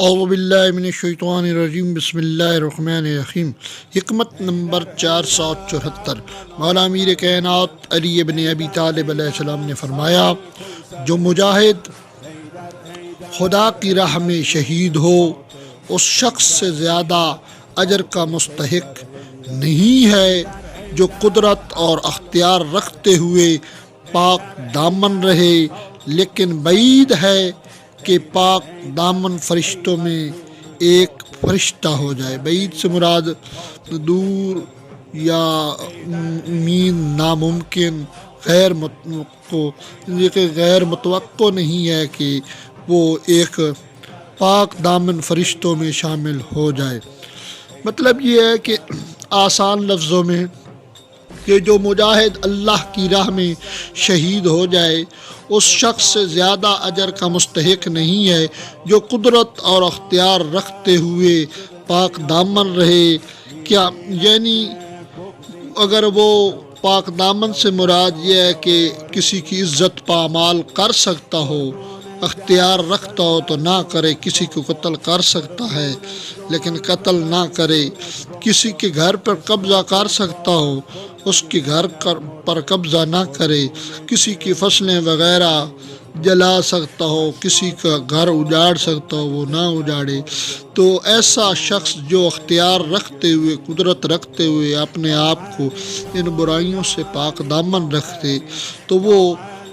اعوذ باللہ من الشیطان الرجیم، بسم اللہ الرحمن الرحیم۔ حکمت نمبر 474۔ مولا امیر کائنات علی ابن ابی طالب علیہ السلام نے فرمایا، جو مجاہد خدا کی راہ میں شہید ہو اس شخص سے زیادہ اجر کا مستحق نہیں ہے جو قدرت اور اختیار رکھتے ہوئے پاک دامن رہے، لیکن بعید ہے کہ پاک دامن فرشتوں میں ایک فرشتہ ہو جائے۔ بعید سے مراد دور یا امید، ناممکن، غیر متوقع نہیں ہے کہ وہ ایک پاک دامن فرشتوں میں شامل ہو جائے۔ مطلب یہ ہے کہ آسان لفظوں میں کہ جو مجاہد اللہ کی راہ میں شہید ہو جائے اس شخص سے زیادہ اجر کا مستحق نہیں ہے جو قدرت اور اختیار رکھتے ہوئے پاک دامن رہے۔ کیا یعنی اگر وہ پاک دامن سے مراد یہ ہے کہ کسی کی عزت پامال کر سکتا ہو، اختیار رکھتا ہو تو نہ کرے، کسی کو قتل کر سکتا ہے لیکن قتل نہ کرے، کسی کے گھر پر قبضہ کر سکتا ہو اس کے گھر پر قبضہ نہ کرے، کسی کی فصلیں وغیرہ جلا سکتا ہو، کسی کا گھر اجاڑ سکتا ہو وہ نہ اجاڑے، تو ایسا شخص جو اختیار رکھتے ہوئے، قدرت رکھتے ہوئے اپنے آپ کو ان برائیوں سے پاک دامن رکھتے تو وہ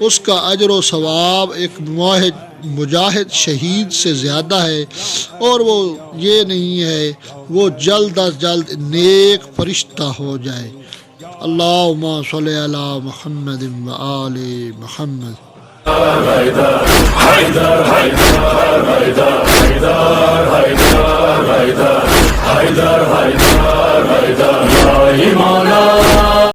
اس کا اجر و ثواب ایک مجاہد شہید سے زیادہ ہے، اور وہ یہ نہیں ہے وہ جلد از جلد نیک فرشتہ ہو جائے۔ اللہم صلی علی محمد و آل محمد۔ حیدر حیدر حیدر حیدر حیدر حیدر حیدر حیدر